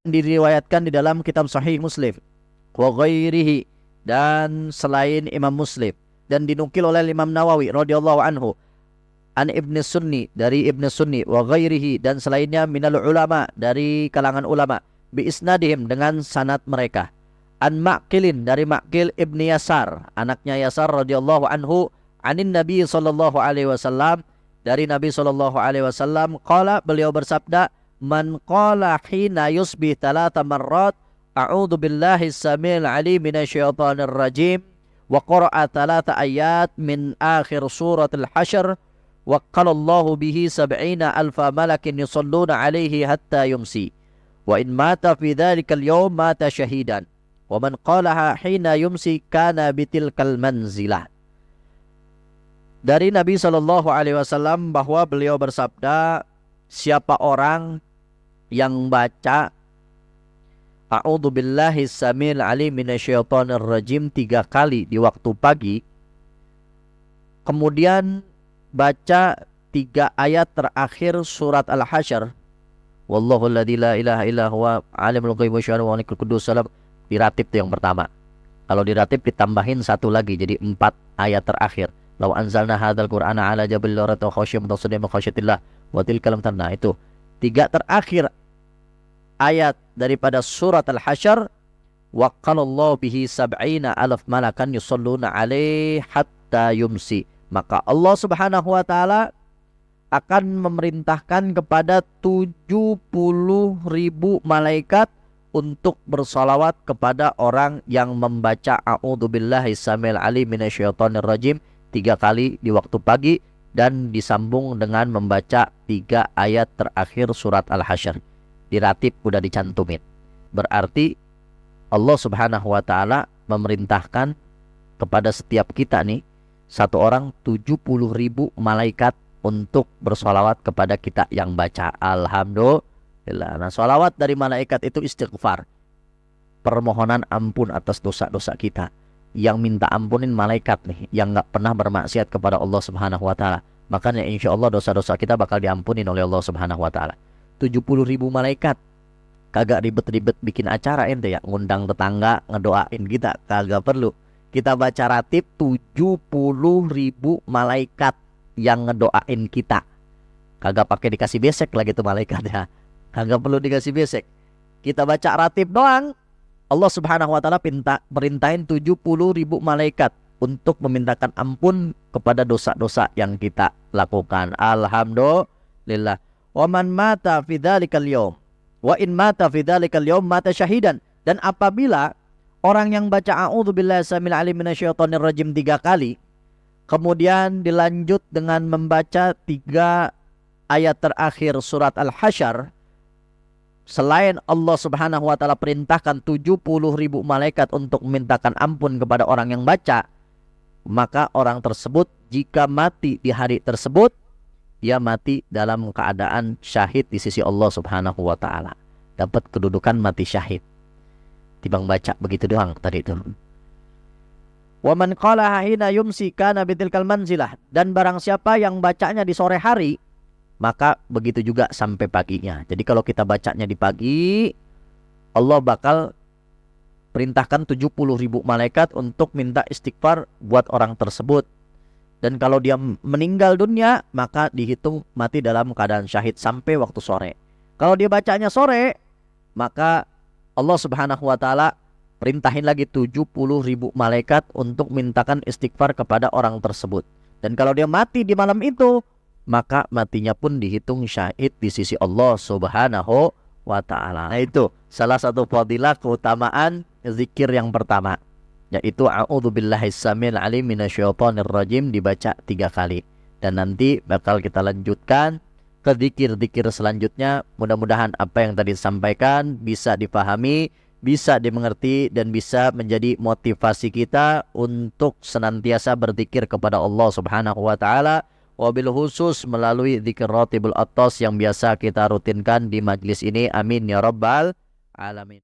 diriwayatkan di dalam kitab Sahih Muslim wa ghairihi, dan selain Imam Muslim, dan dinukil oleh Imam Nawawi radhiyallahu anhu an Ibnu Sunni, dari Ibnu Sunni, wa ghairihi, dan selainnya minal ulama, dari kalangan ulama, bi isnadihim, dengan sanad mereka, an Ma'qilin, dari Ma'qil ibni Yasar, anaknya Yasar radhiyallahu anhu, anin Nabi sallallahu alaihi wasallam, dari Nabi sallallahu alaihi wasallam, qala, beliau bersabda, man qala hina yusbih thalatha marrat a'udzu billahi samil alim minasyaitonir rajim wa qara'a thalatha ayat min akhir suratul hasyr wa qala Allahu bihi sab'ina alfa malakin yusalluna alaihi hatta yumsi wa in mata fi dhalikal yawm mata syahidan wa man qalaha hina yumsi kana bitilkal manzilah. Dari Nabi sallallahu alaihi wasallam bahwa beliau bersabda, siapa orang yang baca a'udzu billahi samil alim minasyaitonir rajim 3 kali di waktu pagi, kemudian baca 3 ayat terakhir surat Al-Hasyr, wallahu alladzi la ilaha illa huwa alimul ghaibi wasyahadati wa huwal qudus salam, diratib itu yang pertama. Kalau diratib ditambahin 1 lagi jadi 4 ayat terakhir. Lau anzalna hadzal qur'ana ala jabal la ra'aytahu khashyam mutasaddian min khasyatillah wa tilkal amthal. Itu 3 terakhir ayat daripada surat Al-Hasyr, wa qalallahu bihi sab'ina alaf malakan yusalluna alaihi hatta yumsi, maka Allah Subhanahu wa taala akan memerintahkan kepada 70.000 malaikat untuk bersalawat kepada orang yang membaca a'udzubillahi samil alim minasyaitonir rajim 3 kali di waktu pagi, dan disambung dengan membaca 3 ayat terakhir surat Al-Hasyr. Diratib udah dicantumin. Berarti Allah Subhanahu wa taala memerintahkan kepada setiap kita nih, satu orang 70.000 malaikat untuk bersolawat kepada kita yang baca. Alhamdulillah. Nah, solawat dari malaikat itu istighfar, permohonan ampun atas dosa-dosa kita. Yang minta ampunin malaikat nih, yang nggak pernah bermaksiat kepada Allah Subhanahu wa taala. Makanya insya Allah dosa-dosa kita bakal diampunin oleh Allah Subhanahu wa taala. 70.000 malaikat. Kagak ribet-ribet bikin acara ente ya, ngundang tetangga ngedoain kita, kagak perlu. Kita baca ratib 70.000 malaikat yang ngedoain kita. Kagak pakai dikasih besek lagi tuh malaikat ya. Kagak perlu dikasih besek. Kita baca ratib doang. Allah Subhanahu wa taala perintahin 70.000 malaikat untuk memintakan ampun kepada dosa-dosa yang kita lakukan. Alhamdulillah. Wa man mata fi dzalikal yaum wa in mata fi dzalikal yaum mata syahidan. Dan apabila orang yang baca a'udzubillahi samil alim minasyaitonir rajim 3 kali, kemudian dilanjut dengan membaca 3 ayat terakhir surat Al-Hasyr, selain Allah Subhanahu wa taala perintahkan 70.000 malaikat untuk memintakan ampun kepada orang yang baca, maka orang tersebut jika mati di hari tersebut, dia mati dalam keadaan syahid di sisi Allah Subhanahu wa taala. Dapat kedudukan mati syahid. Timbang baca begitu doang tadi itu. Wa man qala hina yumsi kana bitilkal manzilah, dan barang siapa yang bacanya di sore hari, maka begitu juga sampai paginya. Jadi kalau kita bacanya di pagi, Allah bakal perintahkan 70.000 malaikat untuk minta istighfar buat orang tersebut. Dan kalau dia meninggal dunia, maka dihitung mati dalam keadaan syahid sampai waktu sore. Kalau dia bacanya sore, maka Allah Subhanahu wa taala perintahin lagi 70.000 malaikat untuk mintakan istighfar kepada orang tersebut. Dan kalau dia mati di malam itu, maka matinya pun dihitung syahid di sisi Allah Subhanahu wa taala. Nah, itu salah satu fadilah keutamaan zikir yang pertama, yaitu a'udzubillahi samil alim minasyaitonir rajim dibaca 3 kali. Dan nanti bakal kita lanjutkan ke zikir-zikir selanjutnya. Mudah-mudahan apa yang tadi disampaikan bisa dipahami, bisa dimengerti, dan bisa menjadi motivasi kita untuk senantiasa berzikir kepada Allah Subhanahu wa taala, wabil khusus melalui zikir ratibul atas yang biasa kita rutinkan di majlis ini. Amin ya rabbal alamin.